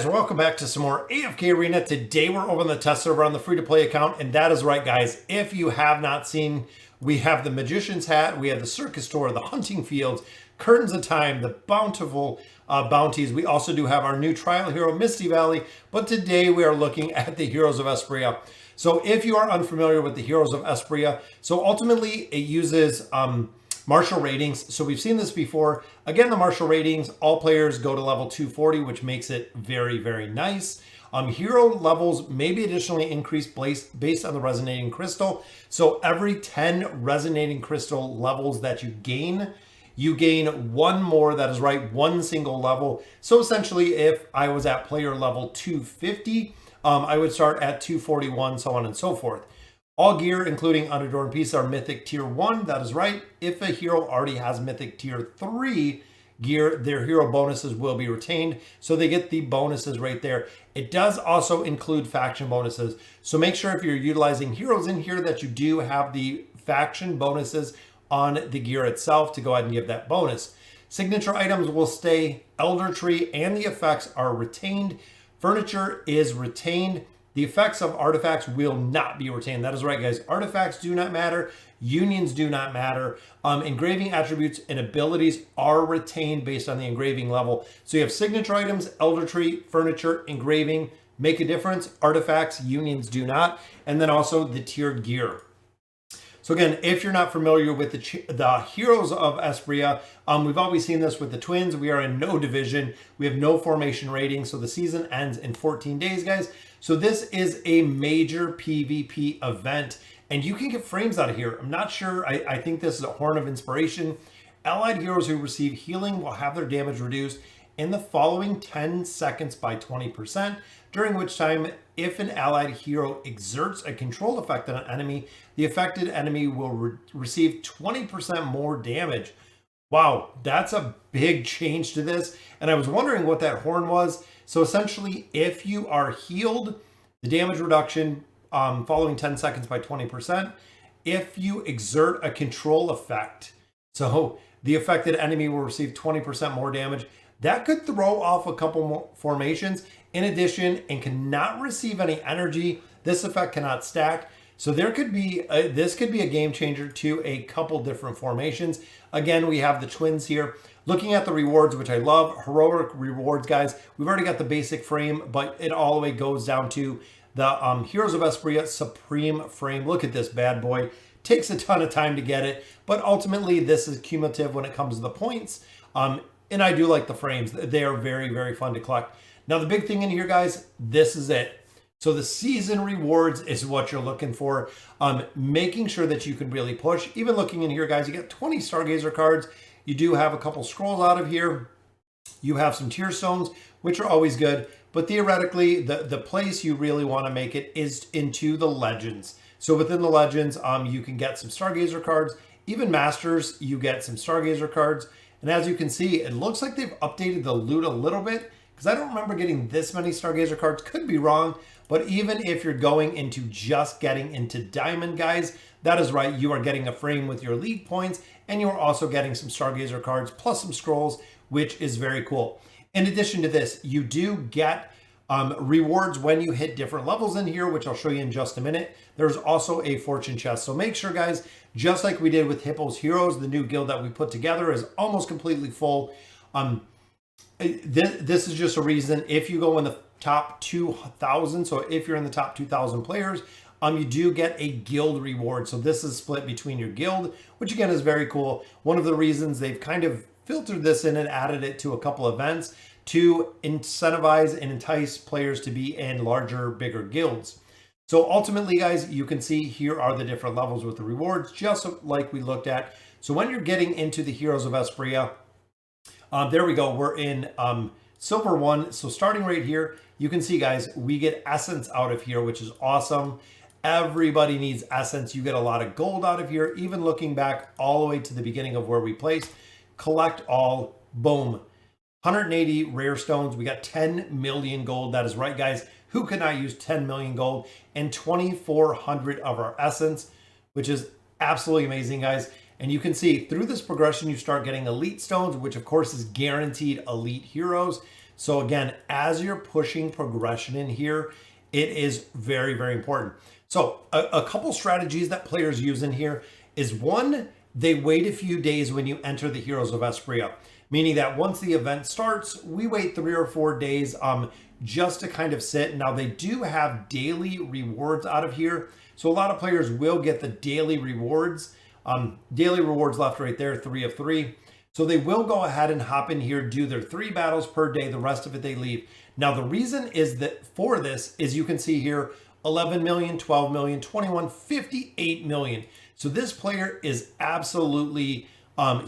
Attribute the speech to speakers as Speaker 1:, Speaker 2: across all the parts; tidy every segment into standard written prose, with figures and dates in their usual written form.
Speaker 1: and welcome back to some more AFK Arena. Today we're over on the test server on the free-to-play account, and that is right, guys. If you have not seen, we have the Magician's Hat, we have the Circus Tour, the Hunting Fields, Curtains of Time, the Bountiful Bounties. We also do have our new trial hero, Misty Valley, but today we are looking at the Heroes of Esperia. So if you are unfamiliar with the Heroes of Esperia, so ultimately it uses martial ratings. So we've seen this before. Again, the martial ratings, all players go to level 240, which makes it very, very nice. Hero levels may be additionally increased based on the resonating crystal. So every 10 resonating crystal levels that you gain one more. That is right, one single level. So essentially, if I was at player level 250, I would start at 241, so on and so forth. All gear, including unadorned pieces, are Mythic Tier 1. That is right. If a hero already has Mythic Tier 3 gear, their hero bonuses will be retained. So they get the bonuses right there. It does also include faction bonuses. So make sure if you're utilizing heroes in here that you do have the faction bonuses on the gear itself to go ahead and give that bonus. Signature items will stay. Elder Tree and the effects are retained. Furniture is retained. The effects of artifacts will not be retained. That is right, guys. Artifacts do not matter. Unions do not matter. Engraving attributes and abilities are retained based on the engraving level. So you have signature items, Elder Tree, furniture, engraving make a difference. Artifacts, unions do not. And then also the tiered gear. So again, if you're not familiar with the Heroes of Esperia, we've always seen this with the twins. We are in no division. We have no formation rating. So the season ends in 14 days, guys. So this is a major PvP event, and you can get frames out of here. I'm not sure. I think this is a Horn of Inspiration. Allied heroes who receive healing will have their damage reduced in the following 10 seconds by 20%, during which time, if an allied hero exerts a control effect on an enemy, the affected enemy will receive 20% more damage. Wow, that's a big change to this. And I was wondering what that horn was. So essentially, if you are healed, the damage reduction following 10 seconds by 20%. If you exert a control effect, so the affected enemy will receive 20% more damage. That could throw off a couple more formations. In addition, and cannot receive any energy. This effect cannot stack. So there could be this could be a game changer to a couple different formations. Again, we have the twins here. Looking at the rewards, which I love, heroic rewards, guys. We've already got the basic frame, but it all the way goes down to the Heroes of Esperia Supreme frame. Look at this bad boy. Takes a ton of time to get it, but ultimately this is cumulative when it comes to the points. And I do like the frames. They are very, very fun to collect. Now, the big thing in here, guys, this is it. So the season rewards is what you're looking for. Making sure that you can really push. Even looking in here, guys, you get 20 Stargazer cards. You do have a couple scrolls out of here. You have some tier stones, which are always good. But theoretically, the place you really want to make it is into the legends. So within the legends, you can get some Stargazer cards. Even Masters, you get some Stargazer cards. And as you can see, it looks like they've updated the loot a little bit, because I don't remember getting this many Stargazer cards. Could be wrong, but even if you're going into just getting into Diamond, guys, that is right. You are getting a frame with your league points, and you are also getting some Stargazer cards plus some scrolls, which is very cool. In addition to this, you do get rewards when you hit different levels in here, which I'll show you in just a minute. There's also a fortune chest. So make sure, guys, just like we did with Hippo's Heroes, the new guild that we put together is almost completely full. This is just a reason. If you go in the top 2,000, so if you're in the top 2,000 players, you do get a guild reward. So this is split between your guild, which again is very cool. One of the reasons they've kind of filtered this in and added it to a couple events to incentivize and entice players to be in larger, bigger guilds. So ultimately, guys, you can see here are the different levels with the rewards, just like we looked at. So when you're getting into the Heroes of Esperia, there we go. We're in Silver 1. So starting right here, you can see, guys, we get Essence out of here, which is awesome. Everybody needs Essence. You get a lot of gold out of here. Even looking back all the way to the beginning of where we placed, collect all, boom. 180 rare stones. We got 10 million gold. That is right, guys. Who could not use 10 million gold? And 2,400 of our Essence, which is absolutely amazing, guys. And you can see through this progression, you start getting elite stones, which of course is guaranteed elite heroes. So again, as you're pushing progression in here, it is very, very important. So a couple strategies that players use in here is one, they wait a few days when you enter the Heroes of Esperia, meaning that once the event starts, we wait 3 or 4 days just to kind of sit. Now they do have daily rewards out of here. So a lot of players will get the daily rewards. Daily rewards left right there, 3 of 3. So they will go ahead and hop in here, do their 3 battles per day. The rest of it they leave. Now the reason is that for this is you can see here 11 million, 12 million, 21, 58 million. So this player is absolutely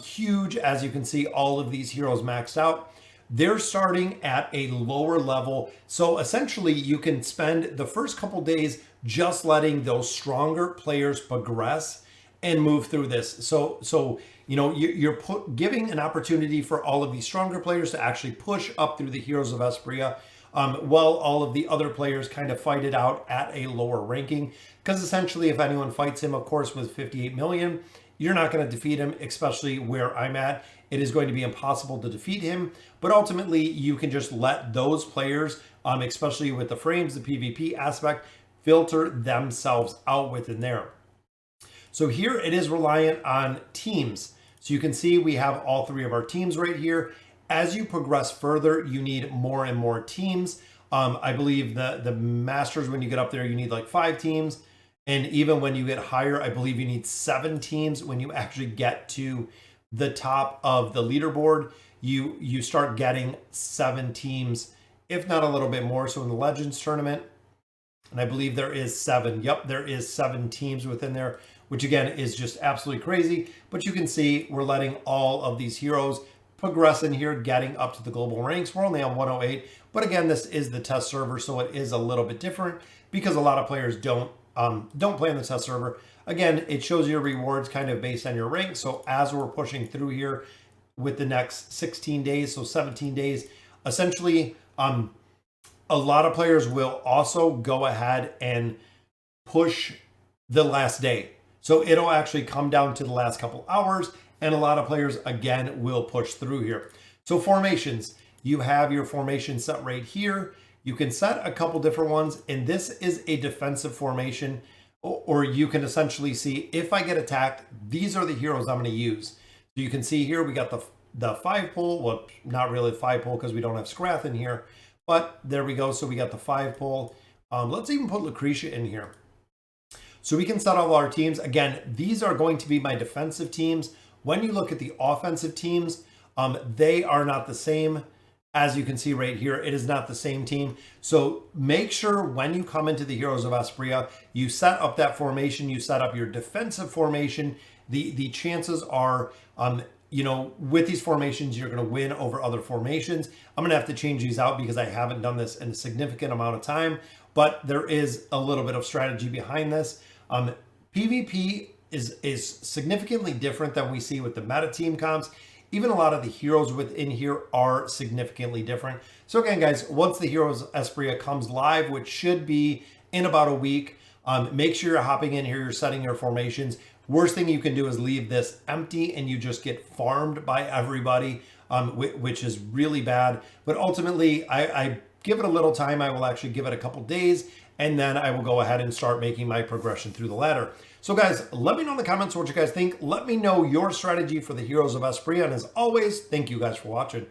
Speaker 1: huge. As you can see, all of these heroes maxed out. They're starting at a lower level. So essentially you can spend the first couple days just letting those stronger players progress and move through this. So you know, you're giving an opportunity for all of these stronger players to actually push up through the Heroes of Esperia, while all of the other players kind of fight it out at a lower ranking. Because essentially, if anyone fights him, of course, with 58 million, you're not going to defeat him, especially where I'm at. It is going to be impossible to defeat him. But ultimately, you can just let those players, especially with the frames, the PvP aspect, filter themselves out within there. So here it is reliant on teams. So you can see we have all 3 of our teams right here. As you progress further, you need more and more teams. I believe the masters, when you get up there, you need like 5 teams. And even when you get higher, I believe you need 7 teams. When you actually get to the top of the leaderboard, you start getting 7 teams, if not a little bit more. So in the Legends tournament, and I believe there is 7. Yep, there is 7 teams within there, which again is just absolutely crazy. But you can see we're letting all of these heroes progress in here, getting up to the global ranks. We're only on 108, but again, this is the test server, so it is a little bit different because a lot of players don't play on the test server. Again, it shows your rewards kind of based on your rank. So as we're pushing through here with the next 16 days, so 17 days, essentially, a lot of players will also go ahead and push the last day. So it'll actually come down to the last couple hours, and a lot of players, again, will push through here. So formations, you have your formation set right here. You can set a couple different ones, and this is a defensive formation, or you can essentially see if I get attacked, these are the heroes I'm going to use. So you can see here we got the 5 pull, well, not really 5 pull because we don't have Scrath in here, but there we go. So we got the 5 pull. Let's even put Lucretia in here. So we can set all our teams. Again, these are going to be my defensive teams. When you look at the offensive teams, they are not the same. As you can see right here, it is not the same team. So make sure when you come into the Heroes of Esperia, you set up that formation, you set up your defensive formation. The chances are, you know, with these formations, you're going to win over other formations. I'm going to have to change these out because I haven't done this in a significant amount of time, but there is a little bit of strategy behind this. PvP is significantly different than we see with the meta team comps. Even a lot of the heroes within here are significantly different. So again, guys, once the Heroes Esperia comes live, which should be in about a week, make sure you're hopping in here, you're setting your formations. Worst thing you can do is leave this empty and you just get farmed by everybody, which is really bad. But ultimately, I give it a little time. I will actually give it a couple days, and then I will go ahead and start making my progression through the ladder. So guys, let me know in the comments what you guys think. Let me know your strategy for the Heroes of Esperia. And as always, thank you guys for watching.